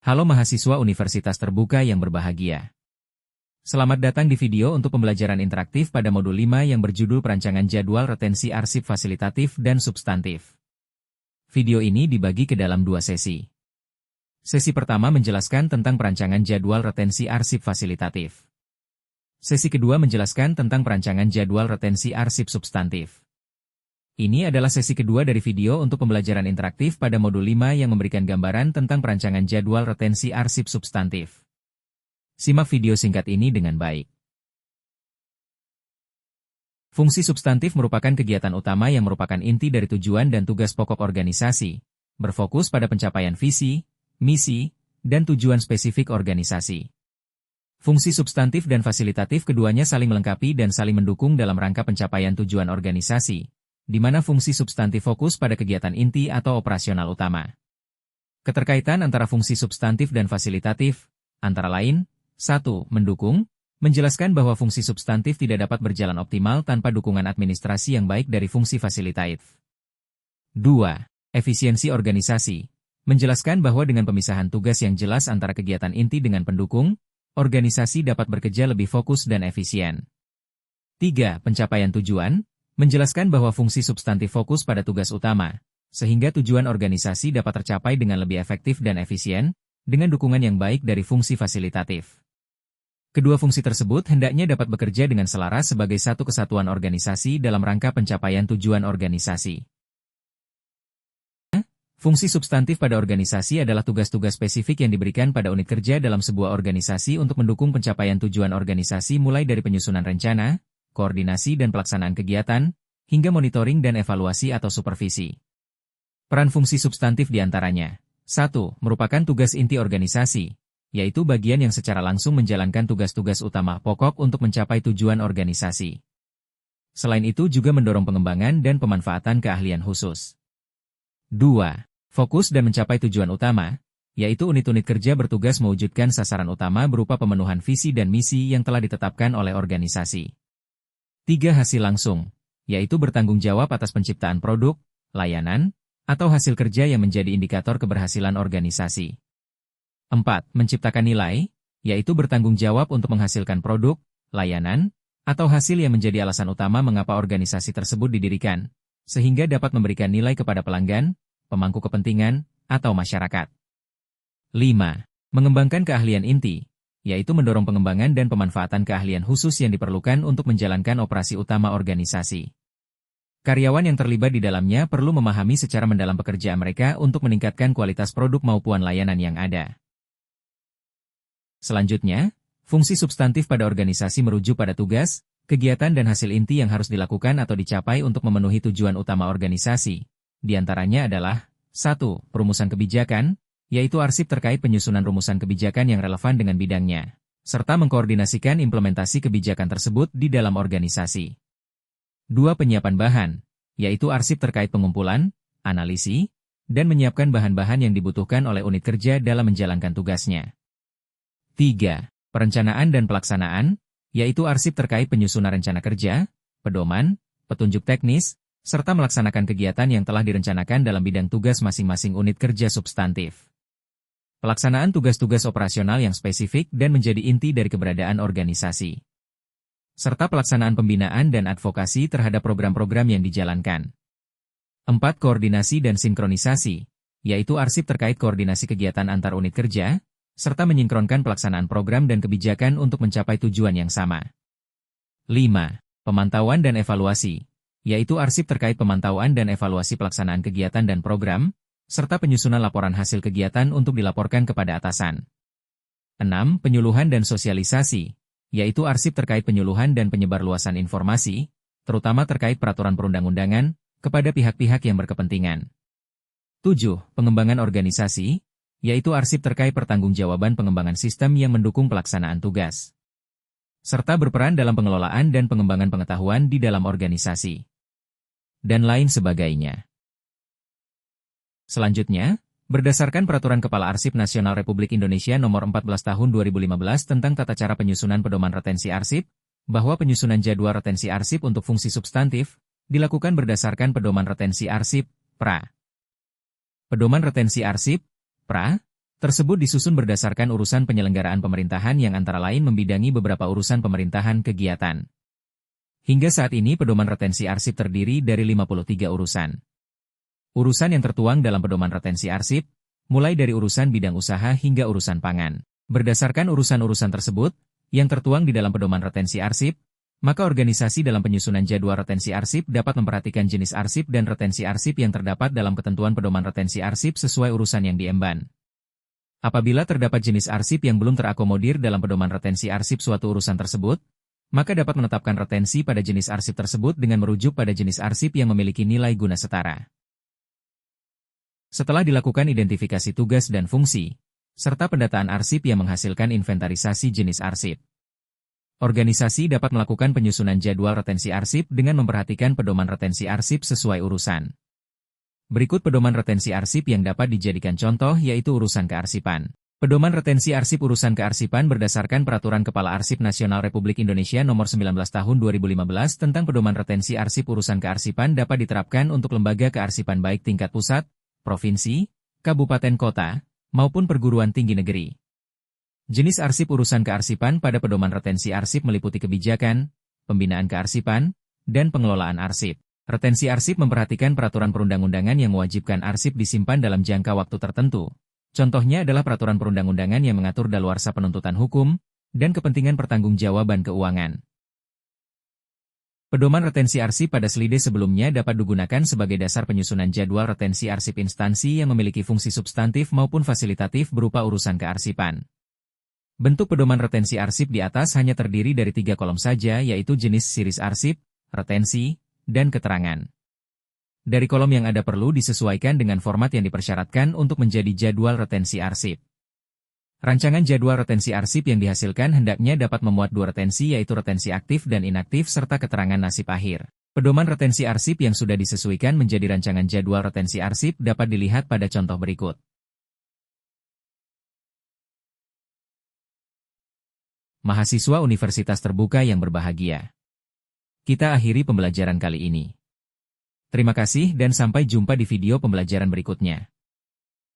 Halo mahasiswa Universitas Terbuka yang berbahagia. Selamat datang di video untuk pembelajaran interaktif pada modul 5 yang berjudul Perancangan Jadwal Retensi Arsip Fasilitatif dan Substantif. Video ini dibagi ke dalam dua sesi. Sesi pertama menjelaskan tentang perancangan jadwal retensi arsip fasilitatif. Sesi kedua menjelaskan tentang perancangan jadwal retensi arsip substantif. Ini adalah sesi kedua dari video untuk pembelajaran interaktif pada modul 5 yang memberikan gambaran tentang perancangan jadwal retensi arsip substantif. Simak video singkat ini dengan baik. Fungsi substantif merupakan kegiatan utama yang merupakan inti dari tujuan dan tugas pokok organisasi, berfokus pada pencapaian visi, misi, dan tujuan spesifik organisasi. Fungsi substantif dan fasilitatif keduanya saling melengkapi dan saling mendukung dalam rangka pencapaian tujuan organisasi, di mana fungsi substantif fokus pada kegiatan inti atau operasional utama. Keterkaitan antara fungsi substantif dan fasilitatif, antara lain, 1. Mendukung, menjelaskan bahwa fungsi substantif tidak dapat berjalan optimal tanpa dukungan administrasi yang baik dari fungsi fasilitatif. 2. Efisiensi organisasi, menjelaskan bahwa dengan pemisahan tugas yang jelas antara kegiatan inti dengan pendukung, organisasi dapat bekerja lebih fokus dan efisien. 3. Pencapaian tujuan, menjelaskan bahwa fungsi substantif fokus pada tugas utama, sehingga tujuan organisasi dapat tercapai dengan lebih efektif dan efisien, dengan dukungan yang baik dari fungsi fasilitatif. Kedua fungsi tersebut hendaknya dapat bekerja dengan selaras sebagai satu kesatuan organisasi dalam rangka pencapaian tujuan organisasi. Fungsi substantif pada organisasi adalah tugas-tugas spesifik yang diberikan pada unit kerja dalam sebuah organisasi untuk mendukung pencapaian tujuan organisasi mulai dari penyusunan rencana, koordinasi dan pelaksanaan kegiatan, hingga monitoring dan evaluasi atau supervisi. Peran fungsi substantif diantaranya, 1. Merupakan tugas inti organisasi, yaitu bagian yang secara langsung menjalankan tugas-tugas utama pokok untuk mencapai tujuan organisasi. Selain itu juga mendorong pengembangan dan pemanfaatan keahlian khusus. 2. Fokus dan mencapai tujuan utama, yaitu unit-unit kerja bertugas mewujudkan sasaran utama berupa pemenuhan visi dan misi yang telah ditetapkan oleh organisasi. 3. Hasil langsung, yaitu bertanggung jawab atas penciptaan produk, layanan, atau hasil kerja yang menjadi indikator keberhasilan organisasi. 4. Menciptakan nilai, yaitu bertanggung jawab untuk menghasilkan produk, layanan, atau hasil yang menjadi alasan utama mengapa organisasi tersebut didirikan, sehingga dapat memberikan nilai kepada pelanggan, pemangku kepentingan, atau masyarakat. 5. Mengembangkan keahlian inti, yaitu mendorong pengembangan dan pemanfaatan keahlian khusus yang diperlukan untuk menjalankan operasi utama organisasi. Karyawan yang terlibat di dalamnya perlu memahami secara mendalam pekerjaan mereka untuk meningkatkan kualitas produk maupun layanan yang ada. Selanjutnya, fungsi substantif pada organisasi merujuk pada tugas, kegiatan dan hasil inti yang harus dilakukan atau dicapai untuk memenuhi tujuan utama organisasi. Di antaranya adalah 1. Perumusan kebijakan, yaitu arsip terkait penyusunan rumusan kebijakan yang relevan dengan bidangnya, serta mengkoordinasikan implementasi kebijakan tersebut di dalam organisasi. 2. Penyiapan bahan, yaitu arsip terkait pengumpulan, analisis, dan menyiapkan bahan-bahan yang dibutuhkan oleh unit kerja dalam menjalankan tugasnya. 3. Perencanaan dan pelaksanaan, yaitu arsip terkait penyusunan rencana kerja, pedoman, petunjuk teknis, serta melaksanakan kegiatan yang telah direncanakan dalam bidang tugas masing-masing unit kerja substantif. Pelaksanaan tugas-tugas operasional yang spesifik dan menjadi inti dari keberadaan organisasi. Serta pelaksanaan pembinaan dan advokasi terhadap program-program yang dijalankan. 4. Koordinasi dan sinkronisasi, yaitu arsip terkait koordinasi kegiatan antar unit kerja, serta menyinkronkan pelaksanaan program dan kebijakan untuk mencapai tujuan yang sama. 5. Pemantauan dan evaluasi, yaitu arsip terkait pemantauan dan evaluasi pelaksanaan kegiatan dan program, serta penyusunan laporan hasil kegiatan untuk dilaporkan kepada atasan. 6. Penyuluhan dan sosialisasi, yaitu arsip terkait penyuluhan dan penyebarluasan informasi, terutama terkait peraturan perundang-undangan, kepada pihak-pihak yang berkepentingan. 7. Pengembangan organisasi, yaitu arsip terkait pertanggungjawaban pengembangan sistem yang mendukung pelaksanaan tugas, serta berperan dalam pengelolaan dan pengembangan pengetahuan di dalam organisasi, dan lain sebagainya. Selanjutnya, berdasarkan Peraturan Kepala Arsip Nasional Republik Indonesia Nomor 14 Tahun 2015 tentang Tata Cara Penyusunan Pedoman Retensi Arsip, bahwa penyusunan jadwal retensi arsip untuk fungsi substantif dilakukan berdasarkan Pedoman Retensi Arsip, PRA. Pedoman Retensi Arsip, PRA, Tersebut disusun berdasarkan urusan penyelenggaraan pemerintahan yang antara lain membidangi beberapa urusan pemerintahan kegiatan. Hingga saat ini pedoman retensi arsip terdiri dari 53 urusan. Urusan yang tertuang dalam pedoman retensi arsip, mulai dari urusan bidang usaha hingga urusan pangan. Berdasarkan urusan-urusan tersebut, yang tertuang di dalam pedoman retensi arsip, maka organisasi dalam penyusunan jadwal retensi arsip dapat memperhatikan jenis arsip dan retensi arsip yang terdapat dalam ketentuan pedoman retensi arsip sesuai urusan yang diemban. Apabila terdapat jenis arsip yang belum terakomodir dalam pedoman retensi arsip suatu urusan tersebut, maka dapat menetapkan retensi pada jenis arsip tersebut dengan merujuk pada jenis arsip yang memiliki nilai guna setara. Setelah dilakukan identifikasi tugas dan fungsi, serta pendataan arsip yang menghasilkan inventarisasi jenis arsip, organisasi dapat melakukan penyusunan jadwal retensi arsip dengan memperhatikan pedoman retensi arsip sesuai urusan. Berikut pedoman retensi arsip yang dapat dijadikan contoh yaitu urusan kearsipan. Pedoman retensi arsip urusan kearsipan berdasarkan Peraturan Kepala Arsip Nasional Republik Indonesia Nomor 19 Tahun 2015 tentang pedoman retensi arsip urusan kearsipan dapat diterapkan untuk lembaga kearsipan baik tingkat pusat, provinsi, kabupaten kota, maupun perguruan tinggi negeri. Jenis arsip urusan kearsipan pada pedoman retensi arsip meliputi kebijakan, pembinaan kearsipan, dan pengelolaan arsip. Retensi arsip memperhatikan peraturan perundang-undangan yang mewajibkan arsip disimpan dalam jangka waktu tertentu. Contohnya adalah peraturan perundang-undangan yang mengatur daluarsa penuntutan hukum, dan kepentingan pertanggungjawaban keuangan. Pedoman retensi arsip pada slide sebelumnya dapat digunakan sebagai dasar penyusunan jadwal retensi arsip instansi yang memiliki fungsi substantif maupun fasilitatif berupa urusan kearsipan. Bentuk pedoman retensi arsip di atas hanya terdiri dari 3 kolom saja yaitu jenis series arsip, retensi, dan keterangan. Dari kolom yang ada perlu disesuaikan dengan format yang dipersyaratkan untuk menjadi jadwal retensi arsip. Rancangan jadwal retensi arsip yang dihasilkan hendaknya dapat memuat 2 retensi yaitu retensi aktif dan inaktif serta keterangan nasib akhir. Pedoman retensi arsip yang sudah disesuaikan menjadi rancangan jadwal retensi arsip dapat dilihat pada contoh berikut. Mahasiswa Universitas Terbuka yang berbahagia. Kita akhiri pembelajaran kali ini. Terima kasih dan sampai jumpa di video pembelajaran berikutnya.